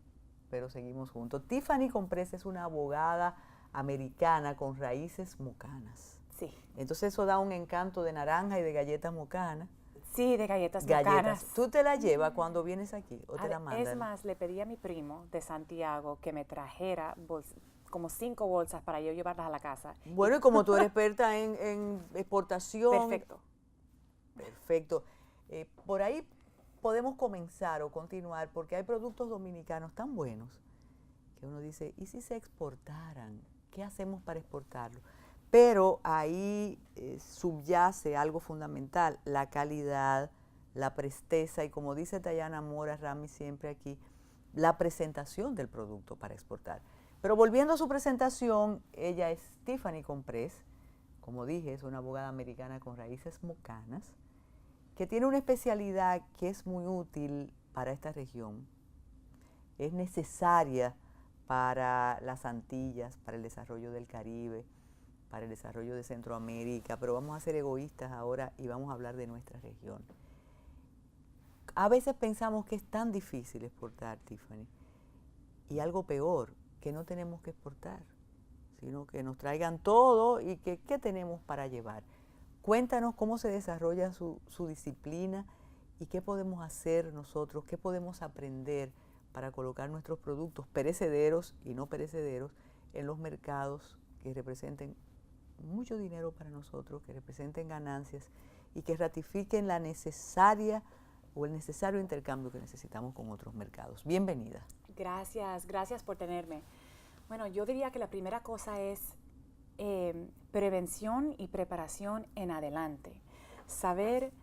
pero seguimos juntos. Tiffany Comprés es una abogada americana con raíces mocanas. Sí. Entonces eso da un encanto de naranja y de galletas mocanas. Sí, de galletas mocanas. ¿Tú te la llevas cuando vienes aquí o te la mandan? Es más, le pedí a mi primo de Santiago que me trajera como 5 bolsas para yo llevarlas a la casa. Bueno, y como tú eres experta en exportación. Perfecto. Perfecto. Por ahí podemos comenzar o continuar porque hay productos dominicanos tan buenos que uno dice, ¿y si se exportaran? ¿Qué hacemos para exportarlo? Pero ahí subyace algo fundamental, la calidad, la presteza y como dice Tayana Mora Rami siempre aquí, la presentación del producto para exportar. Pero volviendo a su presentación, ella es Tiffany Comprés, como dije, es una abogada americana con raíces mocanas, que tiene una especialidad que es muy útil para esta región. Es necesaria para las Antillas, para el desarrollo del Caribe, para el desarrollo de Centroamérica, pero vamos a ser egoístas ahora y vamos a hablar de nuestra región. A veces pensamos que es tan difícil exportar, Tiffany, y algo peor, que no tenemos que exportar, sino que nos traigan todo y que ¿qué tenemos para llevar? Cuéntanos cómo se desarrolla su disciplina y qué podemos hacer nosotros, qué podemos aprender para colocar nuestros productos perecederos y no perecederos en los mercados que representen mucho dinero para nosotros, que representen ganancias y que ratifiquen la necesaria o el necesario intercambio que necesitamos con otros mercados. Bienvenida. Gracias por tenerme. Bueno, yo diría que la primera cosa es prevención y preparación en adelante. Saber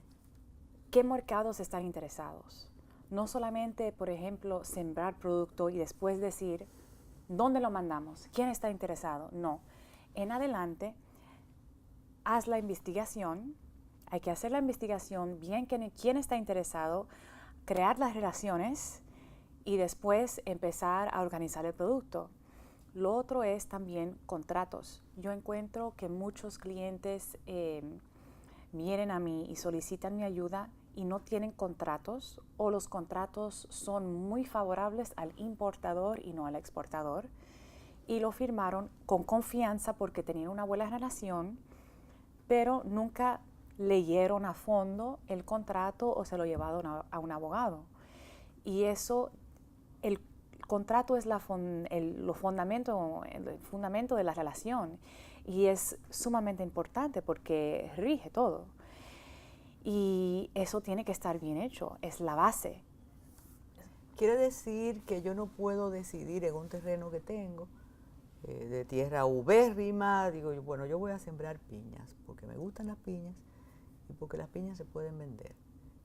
qué mercados están interesados. No solamente, por ejemplo, sembrar producto y después decir dónde lo mandamos, quién está interesado. No. En adelante, haz la investigación, hay que hacer la investigación bien quién está interesado, crear las relaciones y después empezar a organizar el producto. Lo otro es también contratos. Yo encuentro que muchos clientes vienen a mí y solicitan mi ayuda y no tienen contratos o los contratos son muy favorables al importador y no al exportador y lo firmaron con confianza porque tenían una buena relación, pero nunca leyeron a fondo el contrato o se lo llevaron a un abogado. Y eso, el contrato es el fundamento de la relación y es sumamente importante porque rige todo. Y eso tiene que estar bien hecho, es la base. Quiere decir que yo no puedo decidir en un terreno que tengo, de tierra ubérrima, digo, bueno, yo voy a sembrar piñas, porque me gustan las piñas y porque las piñas se pueden vender.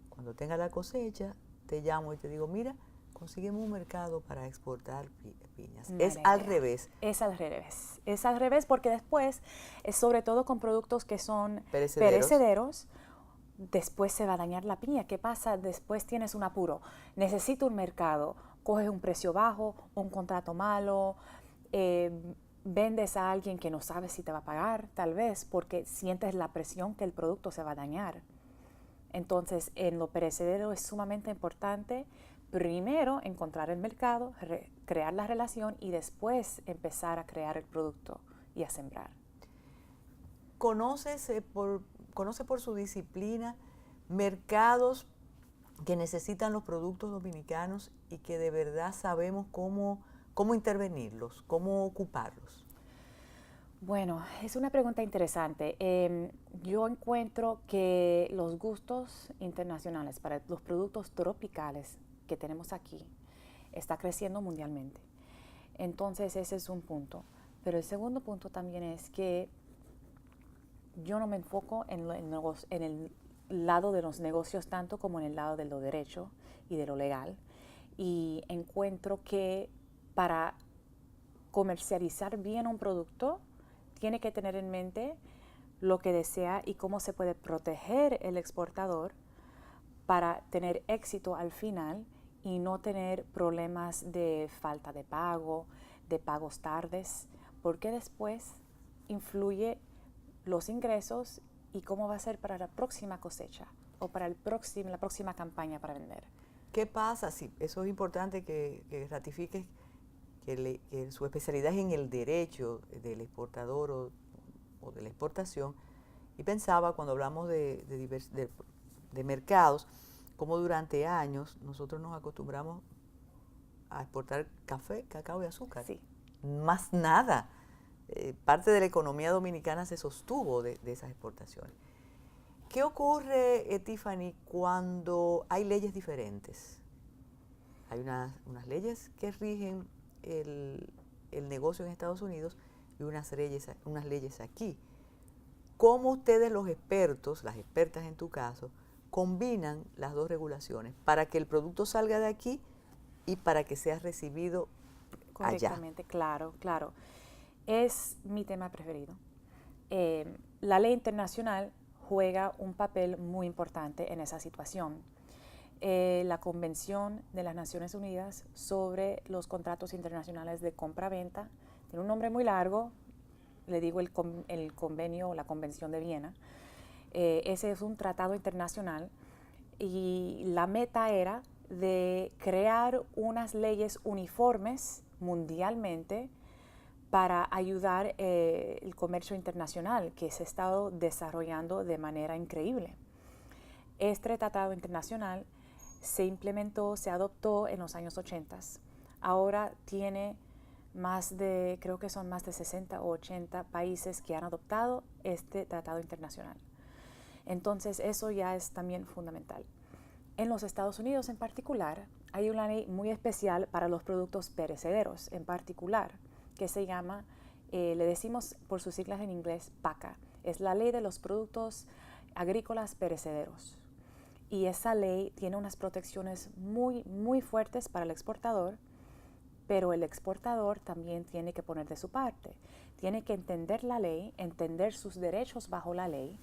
Cuando tenga la cosecha, te llamo y te digo, mira, conseguimos un mercado para exportar piñas. Mala Es al idea. revés. Es al revés. Es al revés porque después, sobre todo con productos que son Perecederos. perecederos, después se va a dañar la piña. ¿Qué pasa? Después tienes un apuro. Necesito un mercado. Coges un precio bajo, un contrato malo, vendes a alguien que no sabe si te va a pagar, tal vez, porque sientes la presión que el producto se va a dañar. Entonces, en lo perecedero es sumamente importante primero encontrar el mercado, crear la relación y después empezar a crear el producto y a sembrar. ¿Conoce por su disciplina mercados que necesitan los productos dominicanos y que de verdad sabemos cómo intervenirlos, cómo ocuparlos? Bueno, es una pregunta interesante. Yo encuentro que los gustos internacionales para los productos tropicales que tenemos aquí está creciendo mundialmente. Entonces ese es un punto. Pero el segundo punto también es que yo no me enfoco en el lado de los negocios tanto como en el lado de lo derecho y de lo legal. Y encuentro que para comercializar bien un producto, tiene que tener en mente lo que desea y cómo se puede proteger el exportador para tener éxito al final y no tener problemas de falta de pago, de pagos tardes, porque después influye los ingresos y cómo va a ser para la próxima cosecha o para la próxima campaña para vender. ¿Qué pasa? Sí, eso es importante que ratifiques que su especialidad es en el derecho del exportador o de la exportación. Y pensaba, cuando hablamos de mercados, como durante años nosotros nos acostumbramos a exportar café, cacao y azúcar. Sí. Más nada. Parte de la economía dominicana se sostuvo de esas exportaciones. ¿Qué ocurre, Tiffany, cuando hay leyes diferentes? Hay unas leyes que rigen el negocio en Estados Unidos y unas leyes aquí. ¿Cómo ustedes, los expertos, las expertas en tu caso, combinan las dos regulaciones para que el producto salga de aquí y para que sea recibido allá? Correctamente, claro, claro. Es mi tema preferido. La ley internacional juega un papel muy importante en esa situación. La Convención de las Naciones Unidas sobre los contratos internacionales de compra-venta tiene un nombre muy largo, le digo el convenio o la Convención de Viena. Ese es un tratado internacional y la meta era de crear unas leyes uniformes mundialmente para ayudar el comercio internacional que se ha estado desarrollando de manera increíble. Este tratado internacional se implementó, se adoptó en los años 80. Ahora tiene creo que son más de 60 o 80 países que han adoptado este tratado internacional. Entonces eso ya es también fundamental. En los Estados Unidos en particular hay una ley muy especial para los productos perecederos en particular que se llama, le decimos por sus siglas en inglés, PACA. Es la ley de los productos agrícolas perecederos. Y esa ley tiene unas protecciones muy, muy fuertes para el exportador, pero el exportador también tiene que poner de su parte. Tiene que entender la ley, entender sus derechos bajo la ley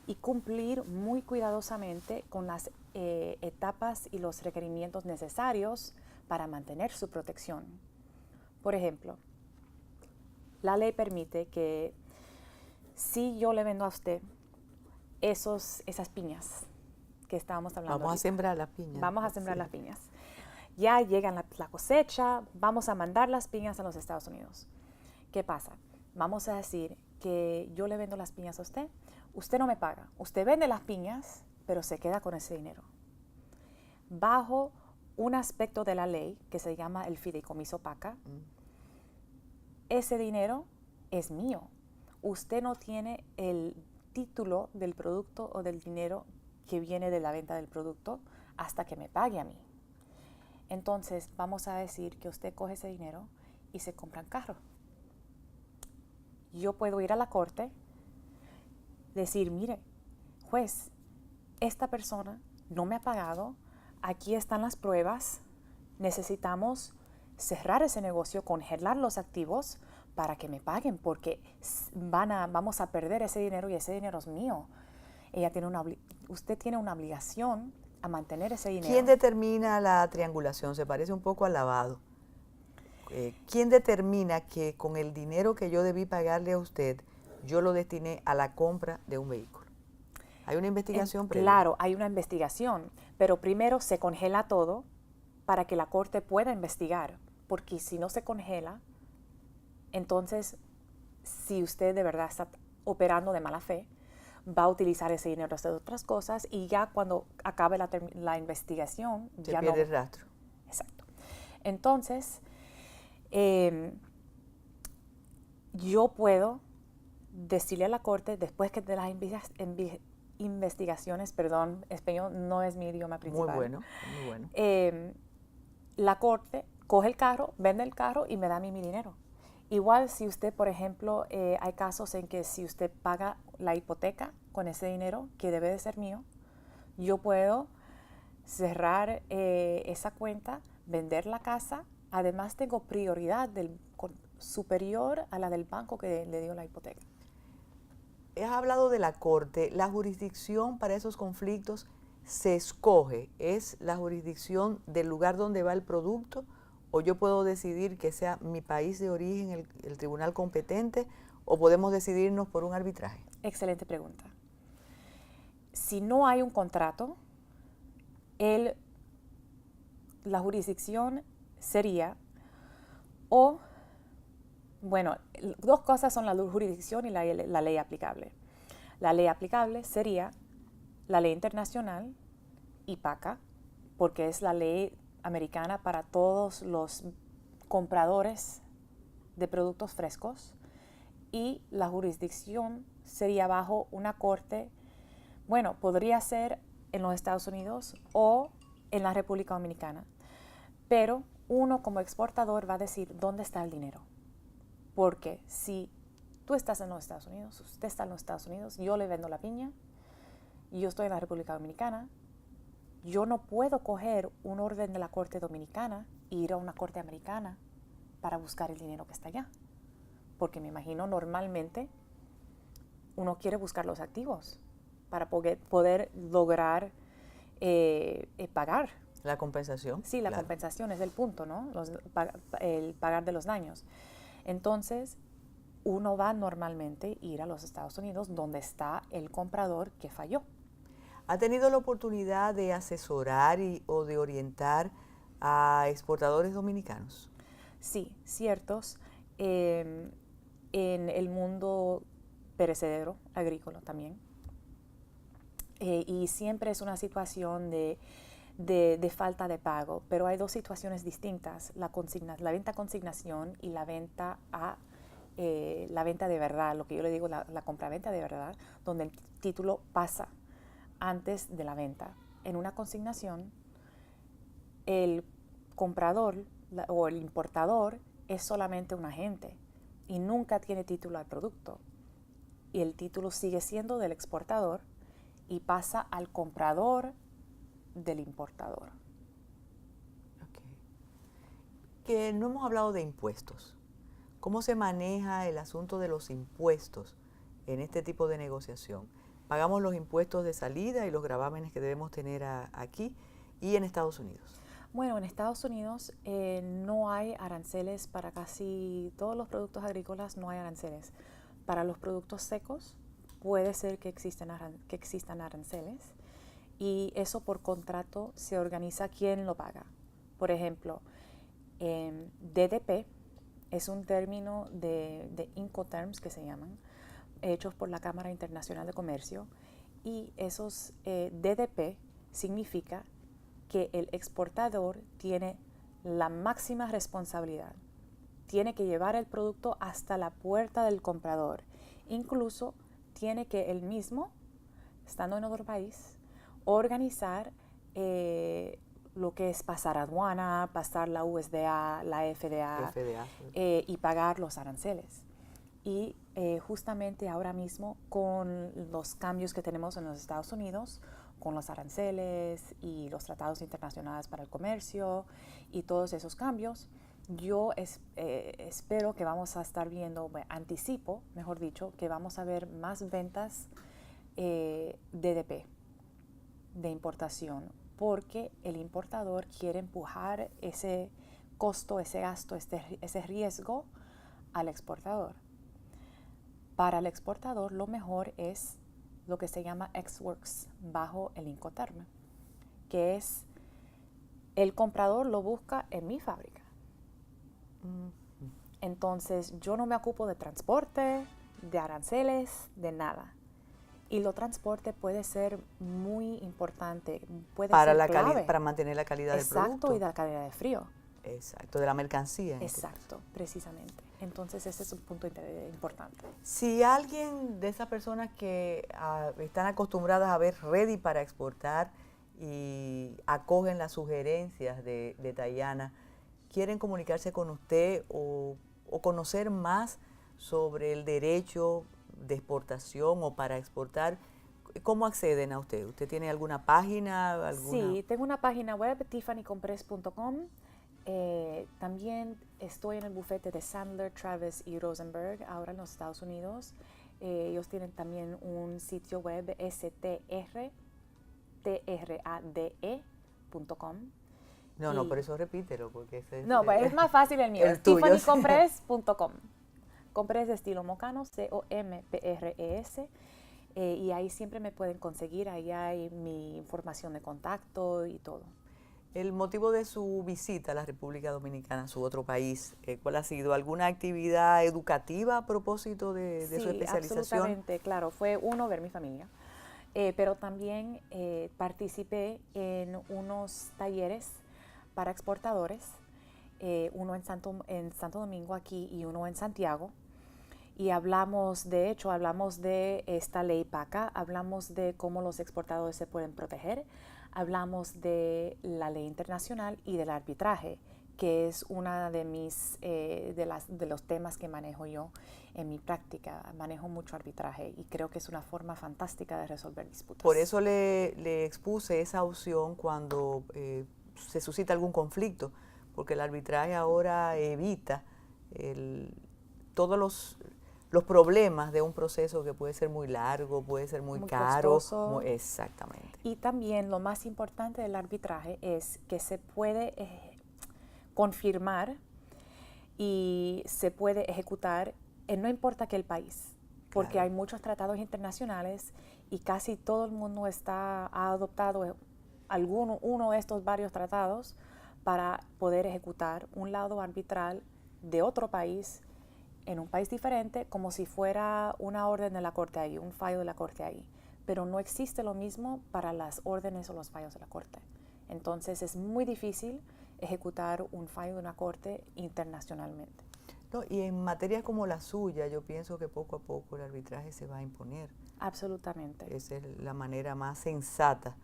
y cumplir muy cuidadosamente con las etapas y los requerimientos necesarios para mantener su protección. Por ejemplo, la ley permite que si yo le vendo a usted esas piñas que estábamos hablando Vamos a sembrar las piñas. Vamos a sembrar las piñas. Ya llega la cosecha, vamos a mandar las piñas a los Estados Unidos. ¿Qué pasa? Vamos a decir que yo le vendo las piñas a usted no me paga. Usted vende las piñas, pero se queda con ese dinero. Bajo un aspecto de la ley que se llama el fideicomiso PACA, ese dinero es mío. Usted no tiene el título del producto o del dinero que viene de la venta del producto hasta que me pague a mí. Entonces vamos a decir que usted coge ese dinero y se compra un carro. Yo puedo ir a la corte, decir, mire, juez, esta persona no me ha pagado, aquí están las pruebas, necesitamos cerrar ese negocio, congelar los activos para que me paguen, porque vamos a perder ese dinero y ese dinero es mío. Usted tiene una obligación a mantener ese dinero. ¿Quién determina la triangulación? Se parece un poco al lavado. ¿Quién determina que con el dinero que yo debí pagarle a usted, yo lo destiné a la compra de un vehículo? ¿Hay una investigación previa? Claro, hay una investigación, pero primero se congela todo para que la corte pueda investigar, porque si no se congela, entonces si usted de verdad está operando de mala fe, va a utilizar ese dinero para hacer otras cosas y ya cuando acabe la investigación Se ya pierde no. el rastro. Exacto. Entonces, yo puedo decirle a la corte, después que de las investigaciones, perdón, español no es mi idioma principal. Muy bueno, muy bueno. La corte coge el carro, vende el carro y me da a mí mi dinero. Igual si usted, por ejemplo, hay casos en que si usted paga la hipoteca con ese dinero que debe de ser mío, yo puedo cerrar esa cuenta, vender la casa. Además tengo prioridad superior a la del banco que le dio la hipoteca. Has hablado de la corte. ¿La jurisdicción para esos conflictos se escoge? ¿Es la jurisdicción del lugar donde va el producto? ¿O yo puedo decidir que sea mi país de origen el tribunal competente? ¿O podemos decidirnos por un arbitraje? Excelente pregunta. Si no hay un contrato, la jurisdicción sería bueno, dos cosas son la jurisdicción y la ley aplicable. La ley aplicable sería la ley internacional, IPACA, porque es la ley americana para todos los compradores de productos frescos, y la jurisdicción sería bajo una corte, bueno, podría ser en los Estados Unidos o en la República Dominicana, pero uno como exportador va a decir dónde está el dinero. Porque si tú estás en los Estados Unidos, usted está en los Estados Unidos, yo le vendo la piña, y yo estoy en la República Dominicana, yo no puedo coger un orden de la Corte Dominicana e ir a una Corte Americana para buscar el dinero que está allá. Porque me imagino normalmente uno quiere buscar los activos para poder lograr pagar. ¿La compensación? Sí, la claro. compensación es el punto, ¿no? El pagar de los daños. Entonces, uno va normalmente a ir a los Estados Unidos donde está el comprador que falló. ¿Ha tenido la oportunidad de asesorar o de orientar a exportadores dominicanos? Sí, ciertos. En el mundo perecedero, agrícola también. Y siempre es una situación de falta de pago, pero hay dos situaciones distintas, la venta a consignación y la venta de verdad, lo que yo le digo, la compraventa de verdad, donde el título pasa antes de la venta. En una consignación, el comprador o el importador es solamente un agente y nunca tiene título al producto, y el título sigue siendo del exportador y pasa al comprador del importador. Okay. Que no hemos hablado de impuestos. ¿Cómo se maneja el asunto de los impuestos en este tipo de negociación? Pagamos los impuestos de salida y los gravámenes que debemos tener aquí y en Estados Unidos. Bueno, en Estados Unidos no hay aranceles para casi todos los productos agrícolas, no hay aranceles. Para los productos secos puede ser que existan aranceles, y eso por contrato se organiza quién lo paga. Por ejemplo, DDP es un término de Incoterms que se llaman, hechos por la Cámara Internacional de Comercio, y esos DDP significa que el exportador tiene la máxima responsabilidad. Tiene que llevar el producto hasta la puerta del comprador. Incluso tiene que él mismo, estando en otro país, organizar lo que es pasar aduana, pasar la USDA, la FDA, y pagar los aranceles. Y justamente ahora mismo, con los cambios que tenemos en los Estados Unidos, con los aranceles y los tratados internacionales para el comercio y todos esos cambios, yo espero que vamos a estar viendo, bueno, anticipo, mejor dicho, que vamos a ver más ventas DDP, de importación, porque el importador quiere empujar ese costo, ese gasto, ese riesgo al exportador. Para el exportador lo mejor es lo que se llama ex-works bajo el Incoterm, que es el comprador lo busca en mi fábrica. Entonces yo no me ocupo de transporte, de aranceles, de nada. Y lo transporte puede ser muy importante, puede Para, ser clave. para mantener la calidad del producto. Exacto, y de la calidad de frío. Exacto, de la mercancía. Exacto, precisamente. Entonces ese es un punto importante. Si alguien de esas personas que están acostumbradas a ver ready para exportar y acogen las sugerencias de Dayana, quieren comunicarse con usted o conocer más sobre el derecho de exportación o para exportar, ¿cómo acceden a usted? ¿Usted tiene alguna página? Sí, tengo una página web, tiffanycompres.com. También estoy en el bufete de Sandler, Travis y Rosenberg, ahora en los Estados Unidos. Ellos tienen también un sitio web, strade.com. No, por eso repítelo, porque ese es... No, pues es más fácil el mío, es tiffanycompres.com. Compres de estilo mocano, C-O-M-P-R-E-S. Y ahí siempre me pueden conseguir, ahí hay mi información de contacto y todo. El motivo de su visita a la República Dominicana, su otro país, ¿cuál ha sido? ¿Alguna actividad educativa a propósito de su especialización? Sí, absolutamente, claro. Fue uno, ver mi familia, pero también participé en unos talleres para exportadores, uno en Santo Domingo aquí y uno en Santiago. Y hablamos de esta ley PACA, hablamos de cómo los exportadores se pueden proteger, hablamos de la ley internacional y del arbitraje, que es una de los temas que manejo yo en mi práctica. Manejo mucho arbitraje y creo que es una forma fantástica de resolver disputas. Por eso le expuse esa opción cuando se suscita algún conflicto, porque el arbitraje ahora evita todos los problemas de un proceso que puede ser muy largo, puede ser muy caro. Costoso. Exactamente. Y también lo más importante del arbitraje es que se puede confirmar y se puede ejecutar en no importa qué el país, porque hay muchos tratados internacionales y casi todo el mundo ha adoptado uno de estos varios tratados para poder ejecutar un laudo arbitral de otro país en un país diferente, como si fuera una orden de la corte ahí, un fallo de la corte ahí. Pero no existe lo mismo para las órdenes o los fallos de la corte. Entonces es muy difícil ejecutar un fallo de una corte internacionalmente. No, y en materias como la suya, yo pienso que poco a poco el arbitraje se va a imponer. Absolutamente. Esa es la manera más sensata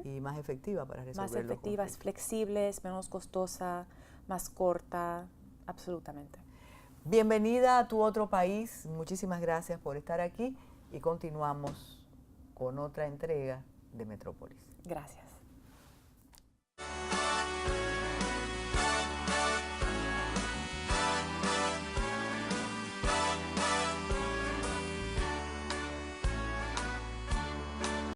y más efectiva para resolver más efectiva, es flexible, es menos costosa, más corta, absolutamente. Bienvenida a tu otro país, muchísimas gracias por estar aquí y continuamos con otra entrega de Metrópolis. Gracias.